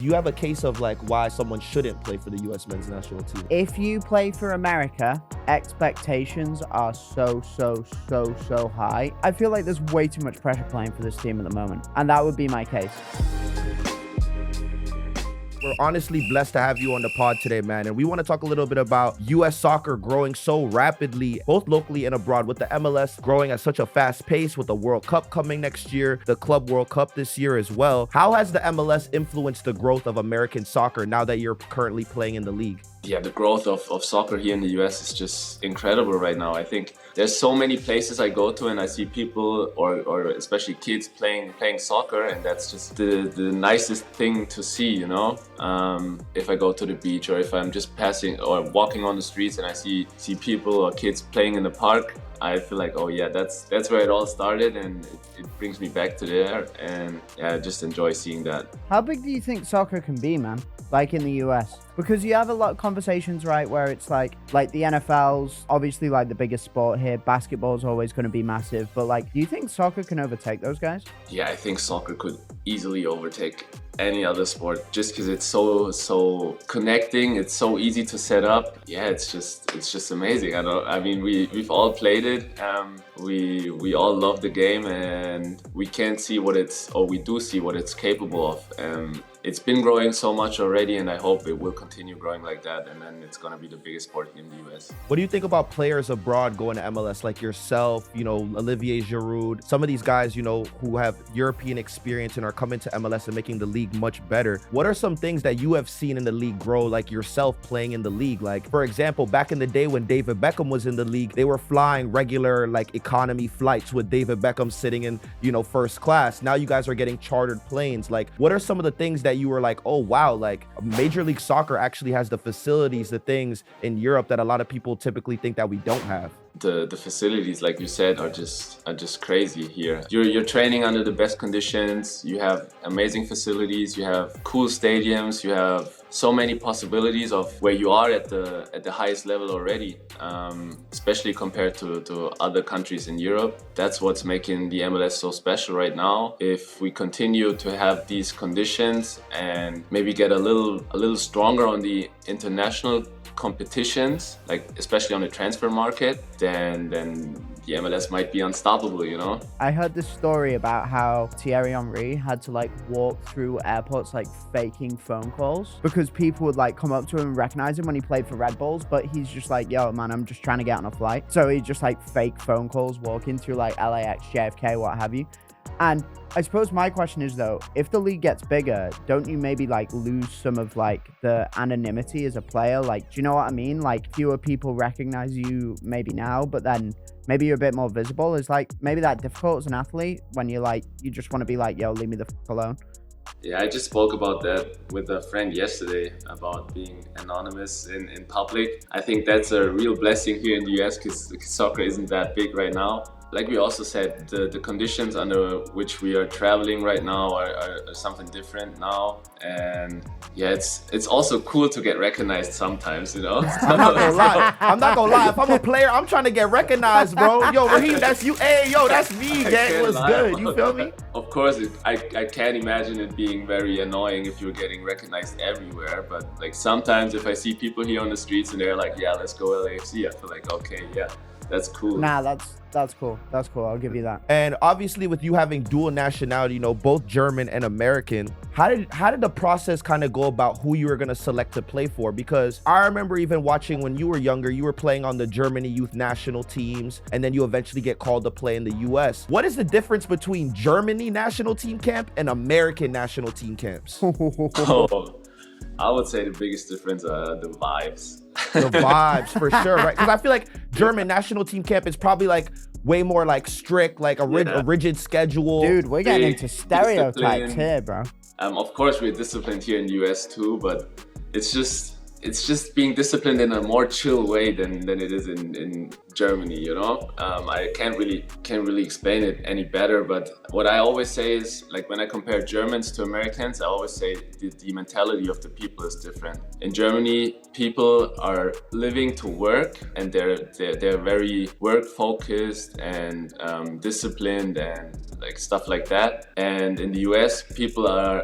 You have a case of like why someone shouldn't play for the US men's national team. If you play for America, expectations are so high. I feel like there's way too much pressure playing for this team at the moment, and that would be my case. We're honestly blessed to have you on the pod today, man. And we want to talk a little bit about US soccer growing so rapidly, both locally and abroad, with the MLS growing at such a fast pace, with the World Cup coming next year, the Club World Cup this year as well. How has the MLS influenced the growth of American soccer now that you're currently playing in the league? Yeah, the growth of soccer here in the US is just incredible right now. I think there's so many places I go to and I see people or especially kids playing soccer, and that's just the nicest thing to see, you know. If I go to the beach or if I'm just passing or walking on the streets and I see people or kids playing in the park, I feel like, oh yeah, that's where it all started, and it brings me back to there, and yeah, I just enjoy seeing that. How big do you think soccer can be, man? Like in the US? Because you have a lot of conversations, right, where it's like the NFL's obviously like the biggest sport here. Basketball's always going to be massive, but like, do you think soccer can overtake those guys? Yeah, I think soccer could easily overtake any other sport just because it's so connecting. It's so easy to set up. Yeah, it's just amazing. I mean, we've all played it. We all love the game, and we can't see we do see what it's capable of. It's been growing so much already, and I hope it will continue growing like that, and then it's going to be the biggest sport in the US. What do you think about players abroad going to MLS, like yourself, you know, Olivier Giroud, some of these guys, you know, who have European experience and are coming to MLS and making the league much better? What are some things that you have seen in the league grow, like yourself playing in the league? Like, for example, back in the day when David Beckham was in the league, they were flying regular, like, economy flights with David Beckham sitting in, you know, first class. Now you guys are getting chartered planes. Like, what are some of the things that you were like, oh wow, like Major League Soccer actually has the facilities, the things in Europe that a lot of people typically think that we don't have? The facilities, like you said, are just crazy here. You're training under the best conditions. You have amazing facilities. You have cool stadiums. You have so many possibilities of where you are at the highest level already, especially compared to other countries in Europe. That's what's making the MLS so special right now. If we continue to have these conditions and maybe get a little stronger on the international competitions, like especially on the transfer market, then the MLS might be unstoppable, you know? I heard this story about how Thierry Henry had to like walk through airports like faking phone calls because people would like come up to him and recognize him when he played for Red Bulls, but he's just like, yo man, I'm just trying to get on a flight. So he just like fake phone calls walking through like LAX, JFK, what have you. And I suppose my question is though, if the league gets bigger, don't you maybe like lose some of like the anonymity as a player? Like, do you know what I mean? Like fewer people recognize you maybe now, but then maybe you're a bit more visible. Is like maybe that difficult as an athlete when you're like, you just want to be like, yo, leave me the fuck alone? Yeah, I just spoke about that with a friend yesterday about being anonymous in public. I think that's a real blessing here in the US because soccer isn't that big right now. Like we also said, the conditions under which we are traveling right now are something different now, and yeah, it's also cool to get recognized sometimes, you know. I'm not gonna lie. If I'm a player, I'm trying to get recognized, bro. Yo, Raheem, that's you. Hey, yo, that's me, gang. What's good? You feel me? Of course, I can't imagine it being very annoying if you're getting recognized everywhere. But like sometimes, if I see people here on the streets and they're like, "Yeah, let's go LAFC," I feel like, okay, yeah, that's cool. Nah, that's cool. That's cool. I'll give you that. And obviously with you having dual nationality, you know, both German and American, how did the process kind of go about who you were going to select to play for? Because I remember even watching when you were younger, you were playing on the Germany youth national teams, and then you eventually get called to play in the US. What is the difference between Germany national team camp and American national team camps? Oh, I would say the biggest difference are the vibes. The vibes, for sure, right? Because I feel like German national team camp is probably like way more like strict, like a rigid schedule. Dude, we're getting into stereotypes here, bro. Of course, we're disciplined here in the US too, but it's just being disciplined in a more chill way than it is in Germany, you know. I can't really explain it any better, but what I always say is, like, when I compare Germans to Americans, I always say the mentality of the people is different. In Germany, people are living to work, and they're very work focused and disciplined and like stuff like that. And in the US, people are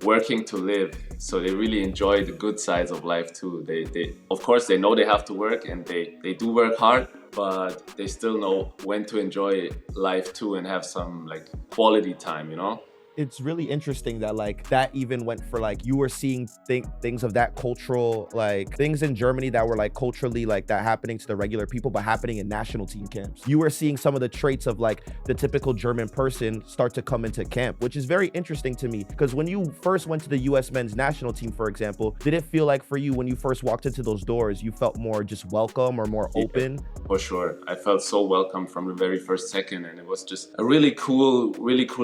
working to live. So they really enjoy the good sides of life too. They of course, they know they have to work, and they do work hard, but they still know when to enjoy life too and have some like quality time, you know? It's really interesting that like that even went for like you were seeing things of that cultural, like things in Germany that were like culturally like that happening to the regular people but happening in national team camps. You were seeing some of the traits of like the typical German person start to come into camp, which is very interesting to me, because when you first went to the US men's national team, for example, did it feel like for you when you first walked into those doors you felt more just welcome or more open? For sure. I felt so welcome from the very first second, and it was just a really cool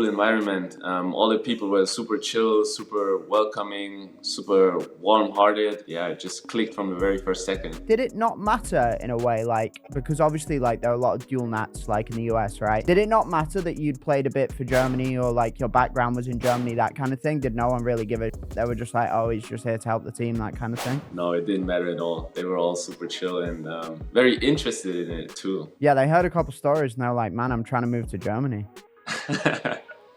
environment. All the people were super chill, super welcoming, super warm-hearted. Yeah, it just clicked from the very first second. Did it not matter in a way, like, because obviously like there are a lot of dual nats like in the US, right? Did it not matter that you'd played a bit for Germany or like your background was in Germany, that kind of thing? Did no one really give a They were just like, oh, he's just here to help the team, that kind of thing? No, it didn't matter at all. They were all super chill and very interested in it too. Yeah, they heard a couple stories and they're like, man, I'm trying to move to Germany.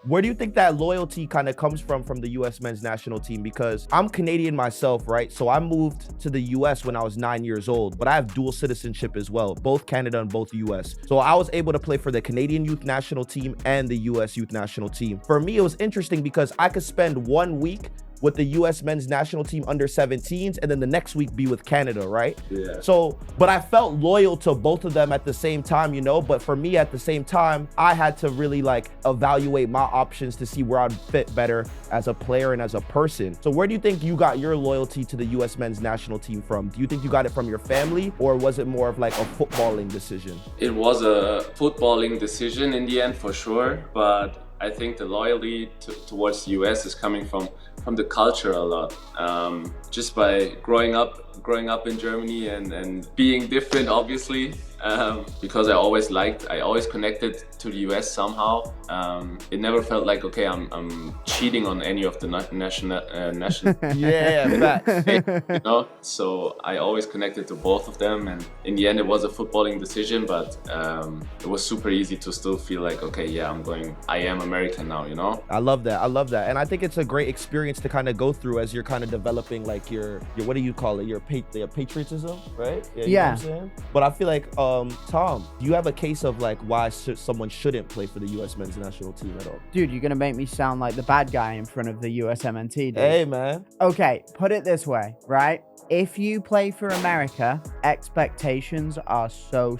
Where do you think that loyalty kind of comes from the US men's national team? Because I'm Canadian myself, right? So I moved to the US when I was 9 years old, but I have dual citizenship as well, both Canada and both US. So I was able to play for the Canadian youth national team and the US youth national team. For me, it was interesting because I could spend 1 week with the US men's national team under 17s and then the next week be with Canada, right? Yeah. So, but I felt loyal to both of them at the same time, you know, but for me at the same time, I had to really like evaluate my options to see where I'd fit better as a player and as a person. So where do you think you got your loyalty to the US men's national team from? Do you think you got it from your family, or was it more of like a footballing decision? It was a footballing decision in the end, for sure, but I think the loyalty towards the US is coming from the culture a lot. Just by growing up in Germany and being different, obviously, because I always connected to the US somehow. It never felt like, okay, I'm cheating on any of the national Yeah, facts. you know. So I always connected to both of them, and in the end it was a footballing decision, but it was super easy to still feel like, okay, yeah, I am American now, you know. I love that, and I think it's a great experience to kind of go through as you're kind of developing like your what do you call it, your patriotism, right? You know what I'm saying? But I feel like Tom, do you have a case of like why someone shouldn't play for the US men's national team at all? Dude, you're gonna make me sound like the bad guy in front of the USMNT, dude. Hey, man. Okay, put it this way, right? If you play for America, expectations are so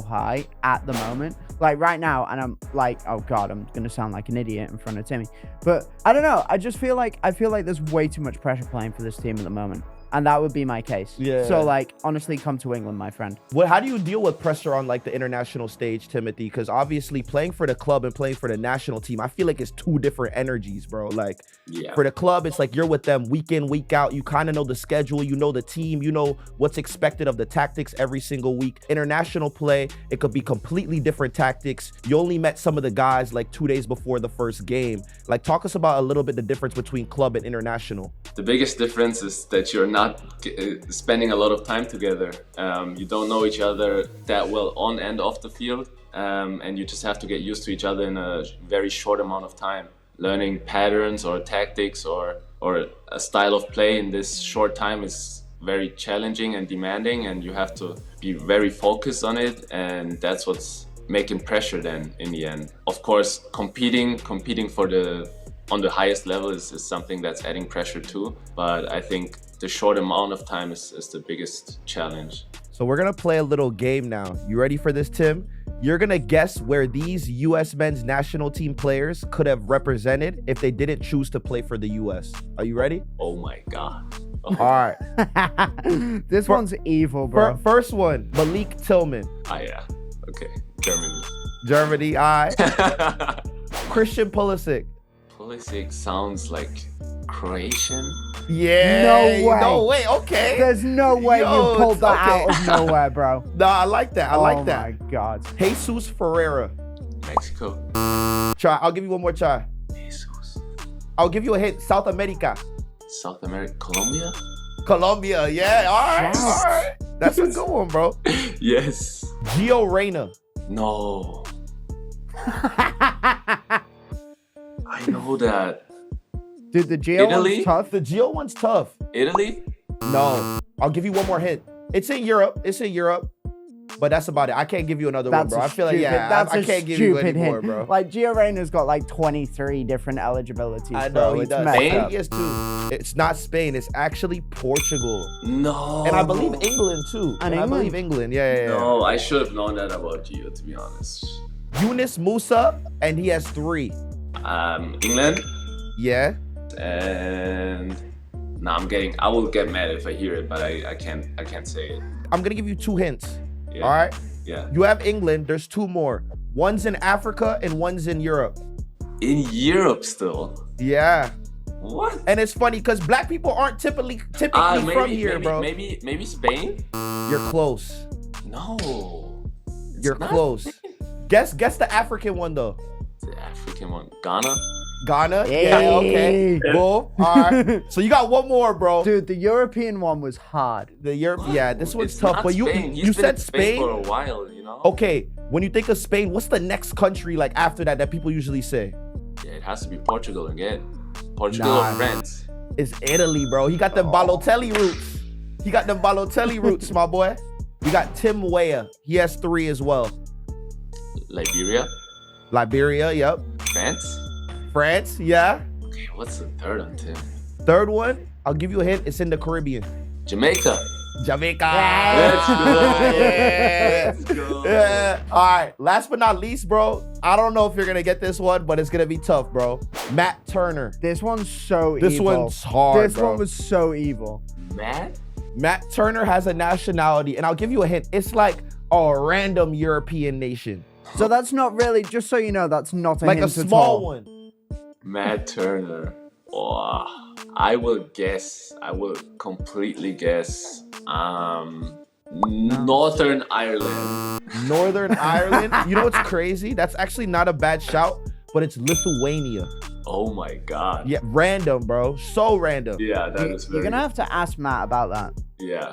high at the moment. Like right now, and I'm like, oh God, I'm gonna sound like an idiot in front of Timmy. But I don't know, I feel like there's way too much pressure playing for this team at the moment. And that would be my case. Yeah. So like, honestly, come to England, my friend. How do you deal with pressure on like the international stage, Timothy? Because obviously playing for the club and playing for the national team, I feel like it's two different energies, bro. Like for the club, it's like you're with them week in, week out. You kind of know the schedule, you know the team, you know what's expected of the tactics every single week. International play, it could be completely different tactics. You only met some of the guys like 2 days before the first game. Like talk us about a little bit the difference between club and international. The biggest difference is that you're not spending a lot of time together. You don't know each other that well on and off the field, and you just have to get used to each other in a very short amount of time. Learning patterns or tactics or a style of play in this short time is very challenging and demanding, and you have to be very focused on it, and that's what's making pressure then in the end. Of course, competing on the highest level is something that's adding pressure too, but I think the short amount of time is the biggest challenge. So we're gonna play a little game now. You ready for this, Tim? You're gonna guess where these US men's national team players could have represented if they didn't choose to play for the US. Are you ready? Oh my God. All right. This one's evil, bro. First one, Malik Tillman. Ah, yeah. Okay. Germany, all right. Christian Pulisic. Pulisic sounds like Croatian. Yeah. No way. Okay. There's no way you pulled that out of nowhere, bro. No, I like that. I like that. Oh my God. Jesus Ferreira. Mexico. Try. I'll give you one more try. Jesus. I'll give you a hint. South America. South America. Colombia? Colombia. Yeah. All right. That's a good one, bro. Yes. Gio Reyna. No. I know that. Dude, the Geo Italy? one's tough. The Geo one's tough. Italy? No, I'll give you one more hint. It's in Europe. But that's about it. I can't give you another one, That's bro. a I feel like, stupid- yeah, that's I a can't give you any stupid more, hint. bro. Like, Gio Reyna's got like 23 different eligibilities, I know bro. he It's does. messed Spain? up. He is too. It's not Spain. It's actually Portugal. No. And I believe England too. And I England? believe England. Yeah. No, I should have known that about Gio, to be honest. Yunus Musa, and he has 3. England Yeah. and I will get mad if I hear it, but I can't say it. I'm gonna give you 2 hints. Yeah. All right. Yeah. You have England. There's 2 more. One's in Africa and one's in Europe. In Europe still. Yeah. What? And it's funny because black people aren't typically from here, bro. Maybe Spain? You're close. No. It's You're not close. Spain. Guess the African one though. The African one. Ghana? Ghana. Yeah. Okay. Hey. Boom. All right. So you got one more, bro. Dude, the European one was hard. The Europe. Yeah. This one's It's tough. not But Spain. He's you been said in Spain for a Spain. while, you know? Okay. When you think of Spain, what's the next country like after that people usually say? Yeah, it has to be Portugal again. Portugal Nah. or France. It's Italy, bro. He got them Balotelli roots. He got them Balotelli roots, my boy. You got Tim Weah. He has 3 as well. Liberia? Liberia, yep. France? France, yeah. Okay, what's the third one, Tim? Third one, I'll give you a hint. It's in the Caribbean. Jamaica. Jamaica. Let's go. Yeah. Let's go. Yeah. All right. Last but not least, bro. I don't know if you're gonna get this one, but it's gonna be tough, bro. Matt Turner. This one's so evil. This one's hard, This bro. one was so evil. Matt Turner has a nationality, and I'll give you a hint. It's like a random European nation, So that's not really, just so you know, that's not a like a hint at small all. one. Matt Turner. Oh, I will completely guess. Northern Ireland. Northern Ireland. You know what's crazy? That's actually not a bad shout, but it's Lithuania. Oh my God. Yeah, random, bro. So random. Yeah, that is very. You're gonna have to ask Matt about that. Yeah.